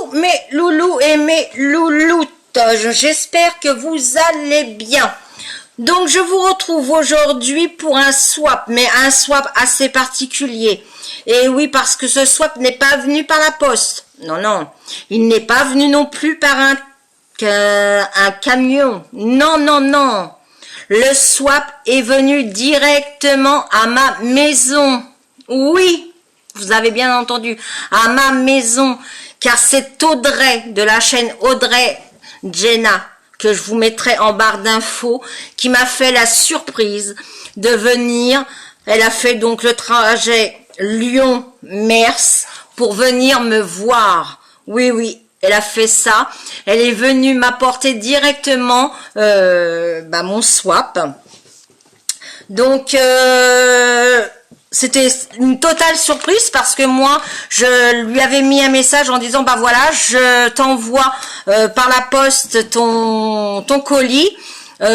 Coucou mes loulous et mes louloutes, j'espère que vous allez bien. Donc je vous retrouve aujourd'hui pour un swap, mais un swap assez particulier. Et oui, parce que ce swap n'est pas venu par la poste. Non, non, il n'est pas venu non plus par un camion. Non, non, non. Le swap est venu directement à ma maison. Oui, vous avez bien entendu, à ma maison. Car c'est Audrey de la chaîne Audrey Jenna, que je vous mettrai en barre d'infos, qui m'a fait la surprise de venir. Elle a fait donc le trajet Lyon-Mers pour venir me voir. Oui, oui, elle a fait ça. Elle est venue m'apporter directement mon swap. Donc, c'était une totale surprise parce que moi, je lui avais mis un message en disant, bah voilà, je t'envoie par la poste ton colis.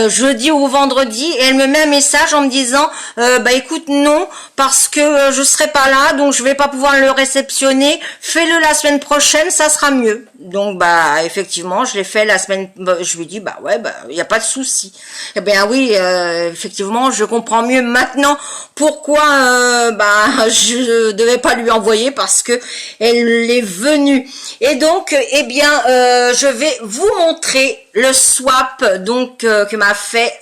Jeudi ou vendredi, et elle me met un message en me disant bah écoute non, parce que je serai pas là, donc je vais pas pouvoir le réceptionner, fais-le la semaine prochaine, ça sera mieux. Donc bah effectivement je l'ai fait la semaine, je lui dis bah ouais, bah il y a pas de souci. Eh bien oui, effectivement je comprends mieux maintenant pourquoi je devais pas lui envoyer, parce que elle est venue. Et donc eh bien je vais vous montrer le swap donc que m'a fait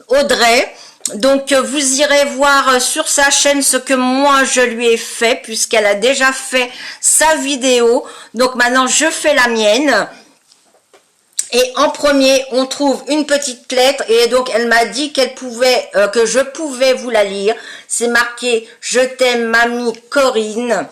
Audrey. Donc vous irez voir sur sa chaîne ce que moi je lui ai fait, puisqu'elle a déjà fait sa vidéo. Donc maintenant je fais la mienne. Et en premier on trouve une petite lettre, et donc elle m'a dit qu'elle pouvait que je pouvais vous la lire. C'est marqué « Je t'aime mamie Corinne ».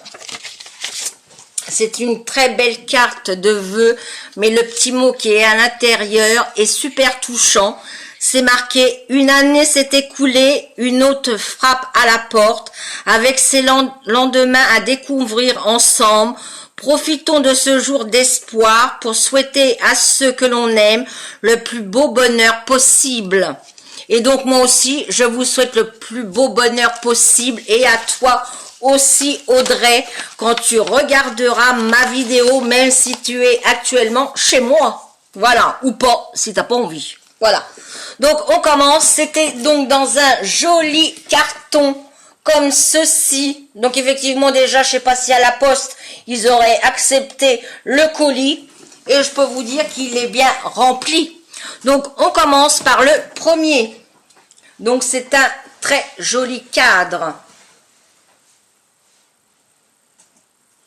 C'est une très belle carte de vœux, mais le petit mot qui est à l'intérieur est super touchant. C'est marqué « Une année s'est écoulée, une autre frappe à la porte, avec ses lendemains à découvrir ensemble. Profitons de ce jour d'espoir pour souhaiter à ceux que l'on aime le plus beau bonheur possible. » Et donc moi aussi, je vous souhaite le plus beau bonheur possible, et à toi aussi Audrey, quand tu regarderas ma vidéo, même si tu es actuellement chez moi, voilà, ou pas, si t'as pas envie, voilà. Donc on commence. C'était donc dans un joli carton comme ceci. Donc effectivement déjà, je sais pas si à la poste ils auraient accepté le colis, et je peux vous dire qu'il est bien rempli. Donc on commence par le premier. Donc c'est un très joli cadre.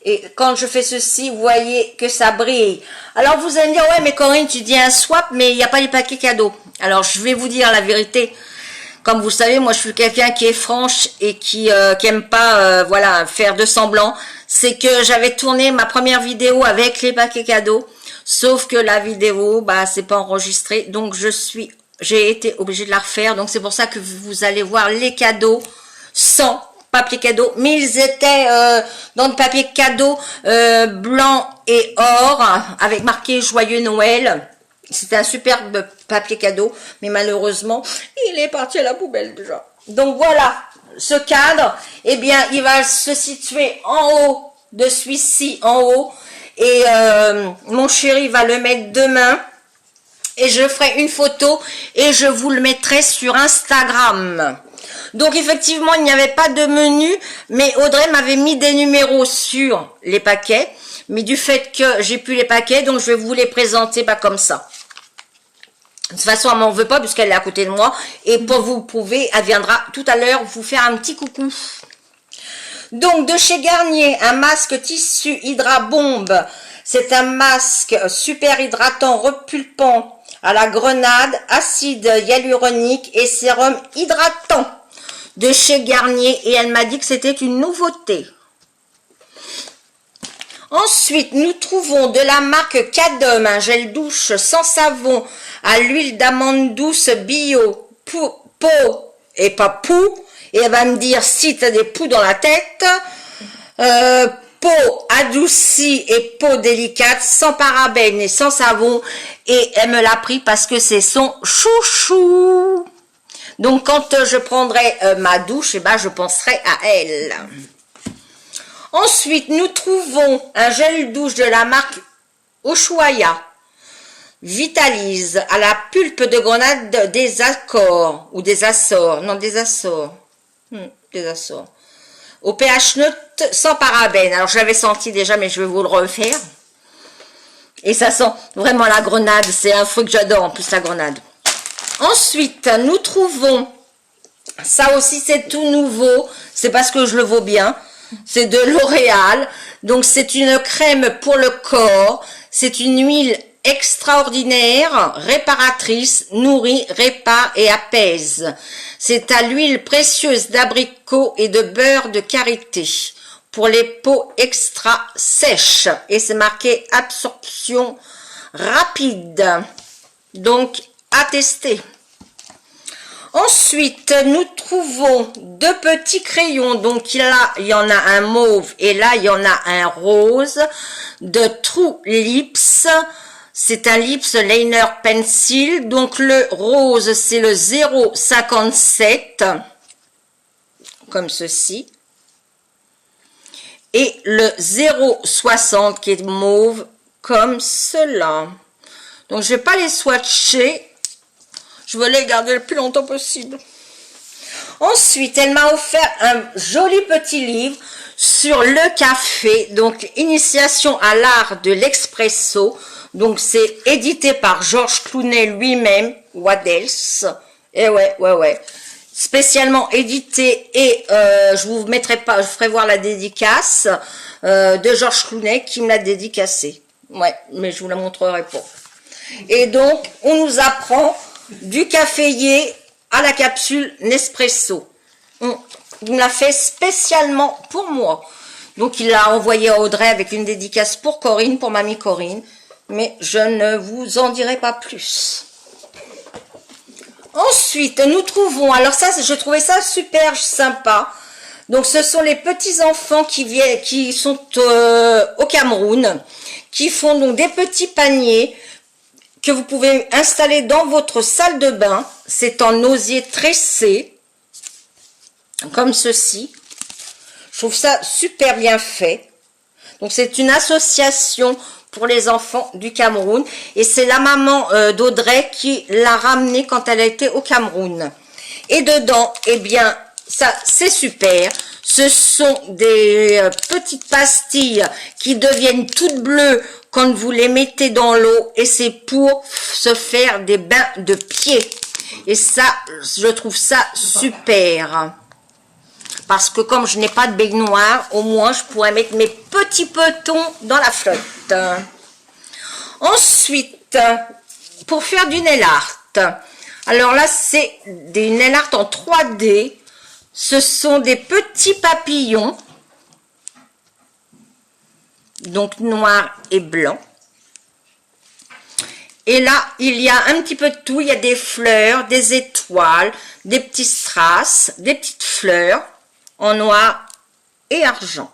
Et quand je fais ceci, vous voyez que ça brille. Alors vous allez me dire, ouais mais Corinne, tu dis un swap, mais il n'y a pas les paquets cadeaux. Alors je vais vous dire la vérité. Comme vous savez, moi je suis quelqu'un qui est franche et qui aime pas voilà, faire de semblant. C'est que j'avais tourné ma première vidéo avec les paquets cadeaux. Sauf que la vidéo, bah c'est pas enregistré. Donc j'ai été obligée de la refaire. Donc c'est pour ça que vous allez voir les cadeaux sans papier cadeau, mais ils étaient dans le papier cadeau blanc et or, avec marqué Joyeux Noël. C'était un superbe papier cadeau, mais malheureusement, il est parti à la poubelle déjà. Donc voilà, ce cadre, eh bien, il va se situer en haut de celui-ci, en haut, et mon chéri va le mettre demain, et je ferai une photo, et je vous le mettrai sur Instagram. Donc effectivement, il n'y avait pas de menu, mais Audrey m'avait mis des numéros sur les paquets. Mais du fait que j'ai plus les paquets, donc je vais vous les présenter comme ça. De toute façon, elle m'en veut pas puisqu'elle est à côté de moi. Et pour vous prouver, elle viendra tout à l'heure vous faire un petit coucou. Donc de chez Garnier, un masque tissu Hydra Bombe. C'est un masque super hydratant, repulpant à la grenade, acide hyaluronique et sérum hydratant. De chez Garnier, et elle m'a dit que c'était une nouveauté. Ensuite, nous trouvons de la marque Cadom, un gel douche sans savon à l'huile d'amande douce bio, peau et pas poux. Et elle va me dire si tu as des poux dans la tête. Peau adoucie et peau délicate, sans parabènes et sans savon. Et elle me l'a pris parce que c'est son chouchou. Donc quand je prendrai ma douche, eh ben, je penserai à elle. Ensuite, nous trouvons un gel douche de la marque Ushuaïa Vitalise à la pulpe de grenade des Accords ou des Açores, non des Açores, des Açores, au pH neutre sans parabènes. Alors je l'avais senti déjà, mais je vais vous le refaire. Et ça sent vraiment la grenade, c'est un fruit que j'adore en plus, la grenade. Ensuite, nous trouvons, ça aussi c'est tout nouveau, c'est parce que je le vaux bien, c'est de L'Oréal, donc c'est une crème pour le corps, c'est une huile extraordinaire, réparatrice, nourrit, répare et apaise. C'est à l'huile précieuse d'abricot et de beurre de karité pour les peaux extra sèches et c'est marqué absorption rapide, donc à tester. Ensuite, nous trouvons deux petits crayons. Donc là, il y en a un mauve et là, il y en a un rose de True Lips. C'est un Lips Liner Pencil. Donc le rose, c'est le 0,57 comme ceci. Et le 0,60 qui est mauve comme cela. Donc je ne vais pas les swatcher. Je veux les garder le plus longtemps possible. Ensuite, elle m'a offert un joli petit livre sur le café. Donc, Initiation à l'art de l'expresso. Donc, c'est édité par Georges Clooney lui-même. What else? Et ouais. Spécialement édité et je vous mettrai pas, je ferai voir la dédicace de Georges Clooney qui me l'a dédicacé. Ouais, mais je vous la montrerai pas. Et donc, on nous apprend du caféier à la capsule Nespresso. Il me l'a fait spécialement pour moi. Donc il l'a envoyé à Audrey avec une dédicace pour Corinne, pour mamie Corinne. Mais je ne vous en dirai pas plus. Ensuite, nous trouvons, alors ça, je trouvais ça super sympa. Donc ce sont les petits enfants qui sont au Cameroun, qui font donc des petits paniers que vous pouvez installer dans votre salle de bain. C'est en osier tressé, comme ceci. Je trouve ça super bien fait. Donc c'est une association pour les enfants du Cameroun. Et c'est la maman d'Audrey qui l'a ramené quand elle a été au Cameroun. Et dedans, eh bien, ça c'est super. Ce sont des petites pastilles qui deviennent toutes bleues quand vous les mettez dans l'eau et c'est pour se faire des bains de pieds. Et ça, je trouve ça super. Parce que comme je n'ai pas de baignoire, au moins je pourrais mettre mes petits petons dans la flotte. Ensuite, pour faire du nail art. Alors là, c'est des nail art en 3D. Ce sont des petits papillons. Donc noir et blanc. Et là, il y a un petit peu de tout. Il y a des fleurs, des étoiles, des petits strass, des petites fleurs en noir et argent.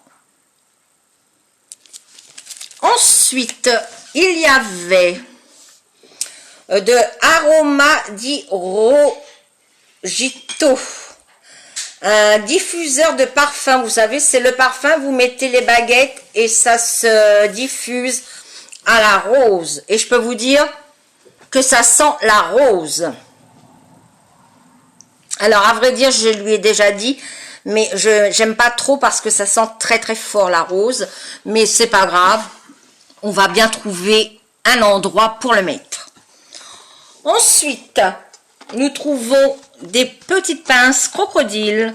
Ensuite, il y avait de Aroma di Rogito. Un diffuseur de parfum, vous savez, c'est le parfum, vous mettez les baguettes et ça se diffuse à la rose. Et je peux vous dire que ça sent la rose. Alors, à vrai dire, je lui ai déjà dit, mais j'aime pas trop parce que ça sent très très fort la rose. Mais c'est pas grave, on va bien trouver un endroit pour le mettre. Ensuite, nous trouvons des petites pinces crocodile.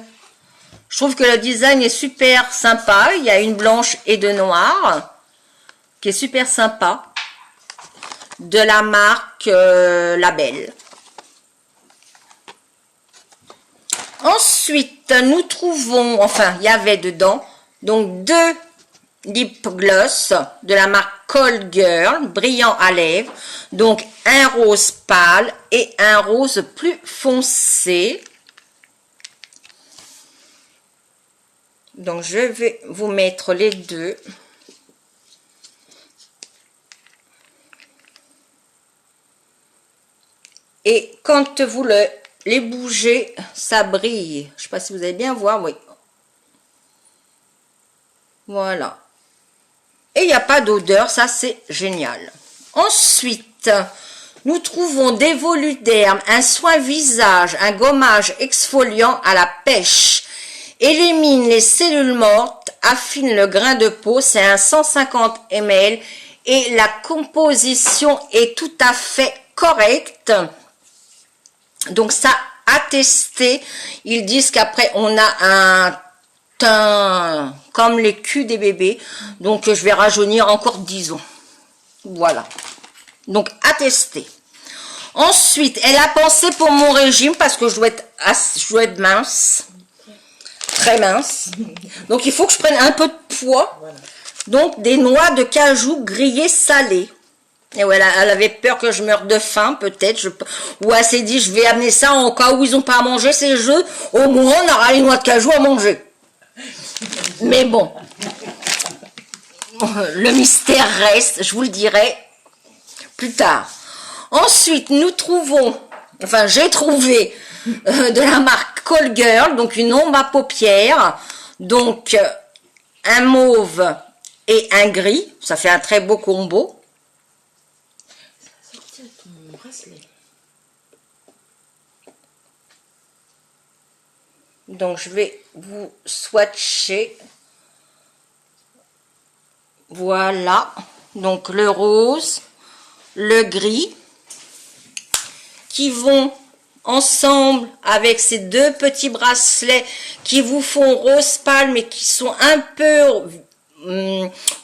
Je trouve que le design est super sympa. Il y a une blanche et deux noires qui est super sympa. De la marque Label. Ensuite, nous trouvons, enfin, il y avait dedans, donc deux lip gloss de la marque Cold Girl, brillant à lèvres. Donc, un rose pâle et un rose plus foncé. Donc, je vais vous mettre les deux. Et quand vous les bougez, ça brille. Je ne sais pas si vous allez bien voir, oui. Vous Voilà. Et il n'y a pas d'odeur, ça c'est génial. Ensuite, nous trouvons d'Evoluderm, un soin visage, un gommage exfoliant à la pêche. Élimine les cellules mortes, affine le grain de peau, c'est un 150 ml et la composition est tout à fait correcte. Donc ça, à tester, ils disent qu'après on a un teint comme les culs des bébés, donc je vais rajeunir encore 10 ans. Voilà, donc à tester. Ensuite, elle a pensé pour mon régime parce que je dois être mince, très mince, donc il faut que je prenne un peu de poids. Donc des noix de cajou grillées salées. Et voilà, elle avait peur que je meure de faim, peut-être. Ou elle s'est dit, je vais amener ça en cas où ils n'ont pas à manger ces jeux. Au moins, on aura les noix de cajou à manger. Mais bon, le mystère reste, je vous le dirai plus tard. Ensuite, nous trouvons, enfin j'ai trouvé de la marque Call Girl, donc une ombre à paupières, donc un mauve et un gris, ça fait un très beau combo. Donc je vais vous swatcher. Voilà, donc le rose, le gris, qui vont ensemble avec ces deux petits bracelets qui vous font rose pâle mais qui sont un peu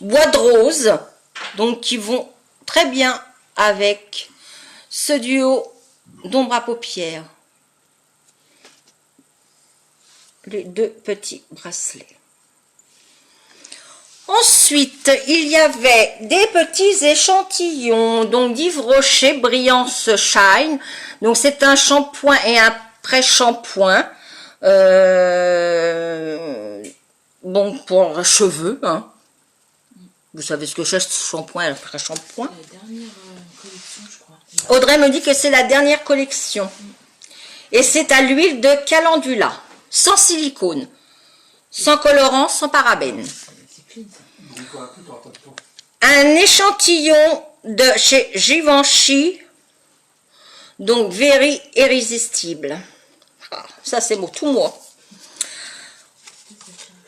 bois de rose, donc qui vont très bien avec ce duo d'ombre à paupières. Les deux petits bracelets. Ensuite, il y avait des petits échantillons, donc d'Yves Rocher Brillance Shine. Donc c'est un shampoing et un pré-shampoing. Bon, pour cheveux. Hein. Vous savez ce que c'est, ce shampoing et le pré-shampoing. La dernière collection, je crois. Audrey me dit que c'est la dernière collection. Et c'est à l'huile de calendula, sans silicone, sans colorant, sans parabènes. Un échantillon de chez Givenchy, donc Very Irrésistible. Ah, ça c'est tout moi.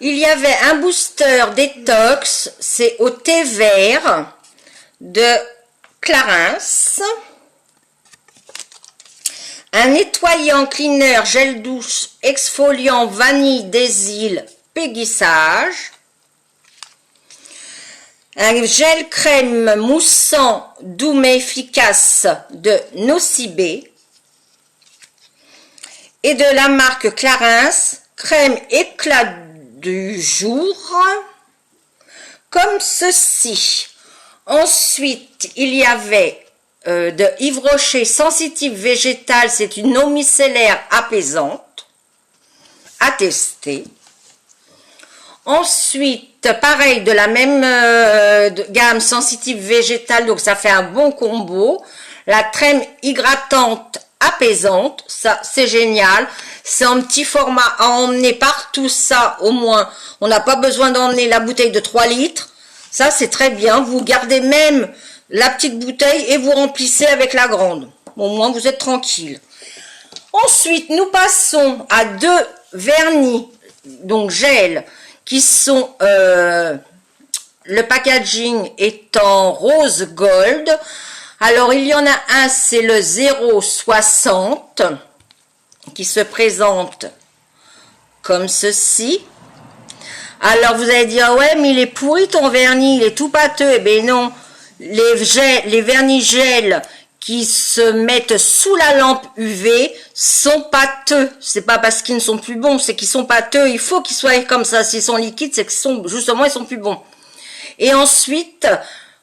Il y avait un booster détox, c'est au thé vert de Clarins. Un nettoyant cleaner gel douche exfoliant vanille des îles Péguissage. Un gel crème moussant doux mais efficace de Nocibé. Et de la marque Clarins, crème éclat du jour, comme ceci. Ensuite, il y avait de Yves Rocher Sensitive Végétale, c'est une eau micellaire apaisante, à tester. Ensuite, pareil, de la même gamme Sensitive Végétale, donc ça fait un bon combo. La crème hydratante apaisante, ça c'est génial. C'est un petit format à emmener partout, ça au moins. On n'a pas besoin d'emmener la bouteille de 3 litres. Ça c'est très bien. Vous gardez même la petite bouteille et vous remplissez avec la grande. Au moins vous êtes tranquille. Ensuite, nous passons à 2 vernis, donc gel, qui sont, le packaging est en rose gold. Alors, il y en a un, c'est le 0,60 qui se présente comme ceci. Alors, vous allez dire, ouais, mais il est pourri ton vernis, il est tout pâteux. Eh bien non, les vernis gel qui se mettent sous la lampe UV sont pâteux. C'est pas parce qu'ils ne sont plus bons, c'est qu'ils sont pâteux. Il faut qu'ils soient comme ça. S'ils sont liquides, c'est qu'ils sont, justement, ils sont plus bons. Et ensuite,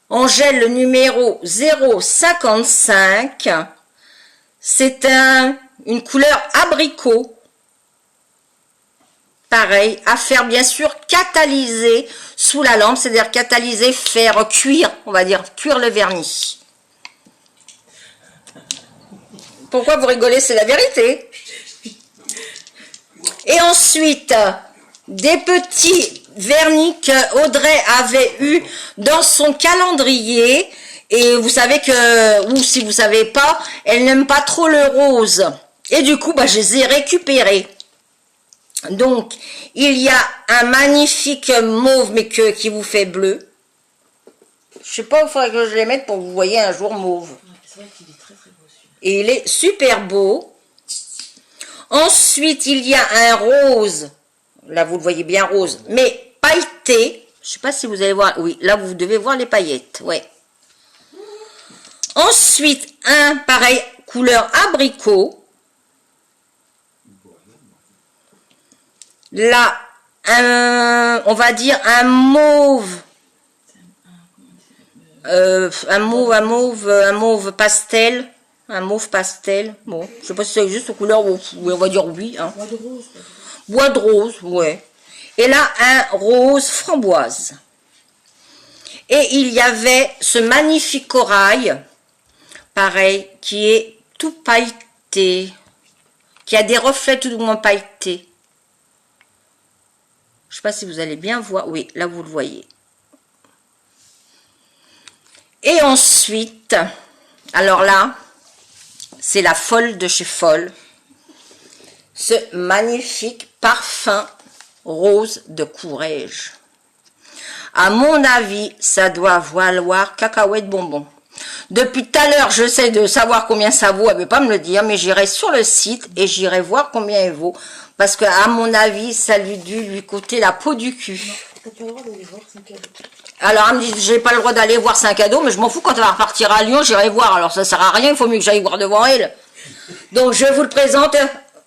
en gel, le numéro 0,55, c'est une couleur abricot. Pareil, à faire bien sûr catalyser sous la lampe, c'est-à-dire catalyser, faire cuire, on va dire, cuire le vernis. Pourquoi vous rigolez? C'est la vérité. Et ensuite, des petits vernis que Audrey avait eu dans son calendrier. Et vous savez que, ou si vous savez pas, elle n'aime pas trop le rose. Et du coup, bah, je les ai récupérés. Donc, il y a un magnifique mauve, mais qui vous fait bleu. Je sais pas, il faudrait que je les mette pour que vous voyez un jour mauve. C'est vrai qu'il est très très beau celui-là. Et il est super beau. Ensuite, il y a un rose. Là, vous le voyez bien rose, mais pailleté. Je sais pas si vous allez voir. Oui, là, vous devez voir les paillettes. Ouais. Ensuite, un pareil, couleur abricot. Là, on va dire un mauve. Un mauve pastel. Un mauve pastel. Bon, je sais pas si c'est juste aux couleurs, on va dire oui. Hein. Bois de rose. Bois de rose, ouais. Et là, un rose framboise. Et il y avait ce magnifique corail, pareil, qui est tout pailleté, qui a des reflets tout du moins pailletés. Je ne sais pas si vous allez bien voir. Oui, là, vous le voyez. Et ensuite, alors là, c'est la Folle de chez Folle. Ce magnifique parfum rose de Courrèges. À mon avis, ça doit valoir cacahuète bonbon. Depuis tout à l'heure, j'essaie de savoir combien ça vaut. Elle ne veut pas me le dire, mais j'irai sur le site et j'irai voir combien il vaut. Parce que, à mon avis, ça lui dû lui coûter la peau du cul. Non, tu as le droit d'aller voir, c'est un cadeau. Alors, elle me dit, j'ai pas le droit d'aller voir, c'est un cadeau, mais je m'en fous, quand elle va repartir à Lyon, j'irai voir. Alors, ça sert à rien, il faut mieux que j'aille voir devant elle. Donc, je vous le présente.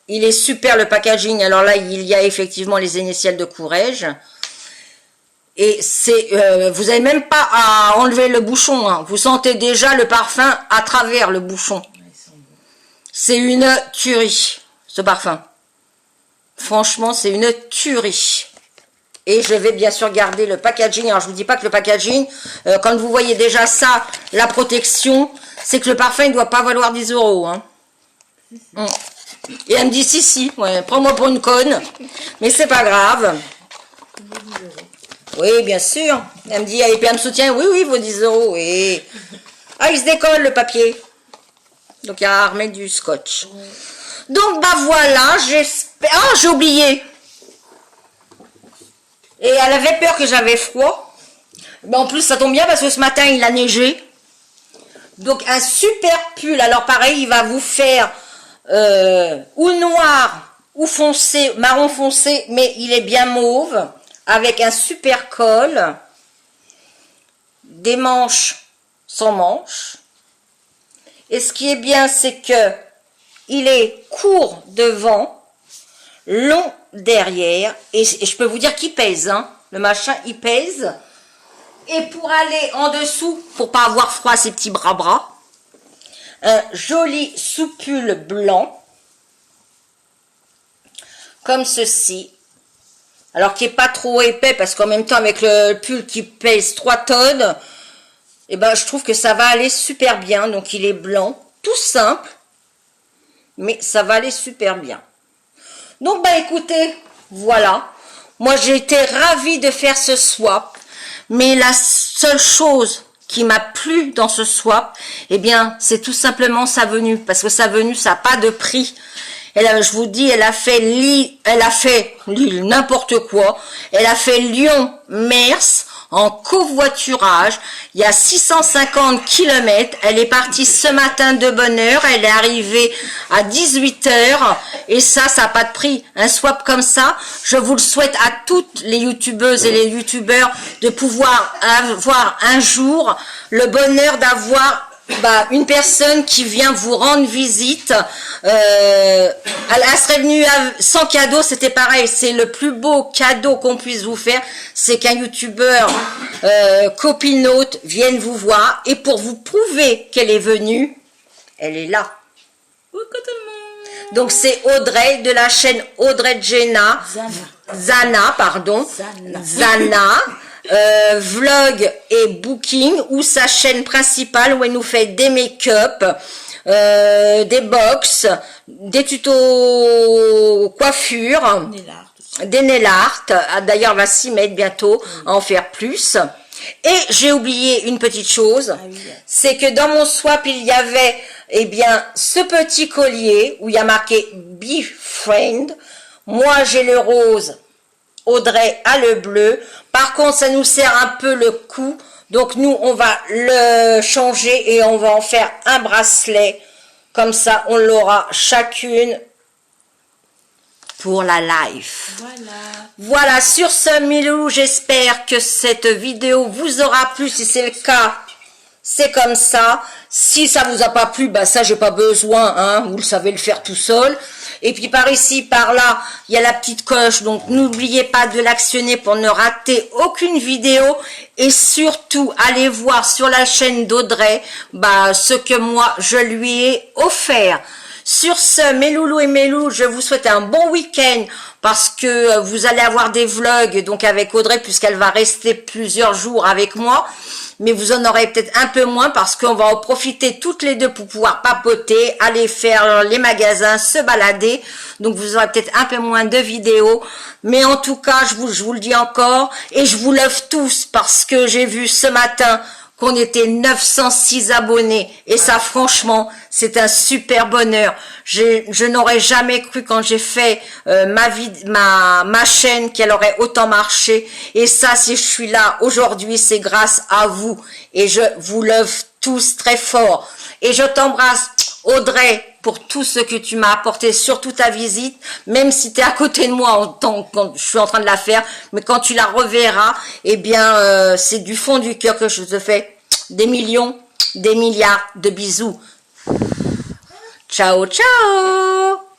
Il est super, le packaging. Alors là, il y a effectivement les initiales de Courrèges. Et c'est, vous n'avez même pas à enlever le bouchon. Hein. Vous sentez déjà le parfum à travers le bouchon. C'est une tuerie, ce parfum. Franchement, c'est une tuerie. Et je vais bien sûr garder le packaging. Alors, je vous dis pas que le packaging, quand vous voyez déjà ça, la protection, c'est que le parfum, il ne doit pas valoir 10 €. Hein. Et elle me dit, si, ouais, prends-moi pour une conne. Mais c'est pas grave. Oui, bien sûr. Elle me dit, et puis elle me soutient, oui, vos 10 €. Oui. Ah, il se décolle le papier. Donc, il y a à remettre du scotch. Donc, bah voilà, j'espère... Ah, j'ai oublié. Et elle avait peur que j'avais froid. Mais en plus, ça tombe bien parce que ce matin, il a neigé. Donc, un super pull. Alors, pareil, il va vous faire ou noir ou foncé, marron foncé, mais il est bien mauve. Avec un super col. Des manches sans manches. Et ce qui est bien, c'est que il est court devant, long derrière, et je peux vous dire qu'il pèse, hein. Le machin, il pèse. Et pour aller en dessous, pour pas avoir froid ses petits bras, un joli soupule blanc, comme ceci. Alors qui est pas trop épais, parce qu'en même temps, avec le pull qui pèse 3 tonnes, et ben, je trouve que ça va aller super bien. Donc il est blanc, tout simple, mais ça va aller super bien. Donc bah écoutez, voilà. Moi j'ai été ravie de faire ce swap, mais la seule chose qui m'a plu dans ce swap, eh bien c'est tout simplement sa venue, parce que sa venue ça n'a pas de prix. Je vous dis, elle a fait Lille, n'importe quoi. Elle a fait Lyon-Mers en covoiturage. Il y a 650 km. Elle est partie ce matin de bonne heure. Elle est arrivée à 18 h. Et ça n'a pas de prix. Un swap comme ça, je vous le souhaite à toutes les youtubeuses et les youtubeurs de pouvoir avoir un jour le bonheur d'avoir une personne qui vient vous rendre visite. Elle serait venue sans cadeau, c'était pareil. C'est le plus beau cadeau qu'on puisse vous faire, c'est qu'un youtubeur copinote vienne vous voir, et pour vous prouver qu'elle est venue, elle est là. Donc c'est Audrey de la chaîne Audrey Jenna Zana, vlog et booking, ou sa chaîne principale où elle nous fait des make-up, des box, des tutos coiffure, des nail art. D'ailleurs, on va s'y mettre bientôt, à en faire plus. Et j'ai oublié une petite chose, c'est que dans mon swap, il y avait, eh bien, ce petit collier où il y a marqué Be Friend. Moi, j'ai le rose, Audrey a le bleu. Par contre, ça nous sert un peu le cou. Donc, nous, on va le changer et on va en faire un bracelet. Comme ça, on l'aura chacune pour la life. Voilà, sur ce, Milou, j'espère que cette vidéo vous aura plu. Si c'est le cas, c'est comme ça. Si ça vous a pas plu, bah ça, j'ai pas besoin, hein, vous le savez le faire tout seul. Et puis par ici, par là, il y a la petite coche, donc n'oubliez pas de l'actionner pour ne rater aucune vidéo. Et surtout, allez voir sur la chaîne d'Audrey, bah, ce que moi, je lui ai offert. Sur ce, mes loulous et mes loups, je vous souhaite un bon week-end parce que vous allez avoir des vlogs donc avec Audrey puisqu'elle va rester plusieurs jours avec moi. Mais vous en aurez peut-être un peu moins parce qu'on va en profiter toutes les deux pour pouvoir papoter, aller faire les magasins, se balader. Donc vous aurez peut-être un peu moins de vidéos. Mais en tout cas, je vous le dis encore et je vous love tous parce que j'ai vu ce matin qu'on était 906 abonnés et ça franchement c'est un super bonheur. Je n'aurais jamais cru quand j'ai fait ma chaîne qu'elle aurait autant marché et ça si je suis là aujourd'hui c'est grâce à vous et je vous love tous très fort et je t'embrasse Audrey pour tout ce que tu m'as apporté, surtout ta visite, même si tu es à côté de moi quand je suis en train de la faire, mais quand tu la reverras, eh bien, c'est du fond du cœur que je te fais des millions, des milliards de bisous. Ciao, ciao!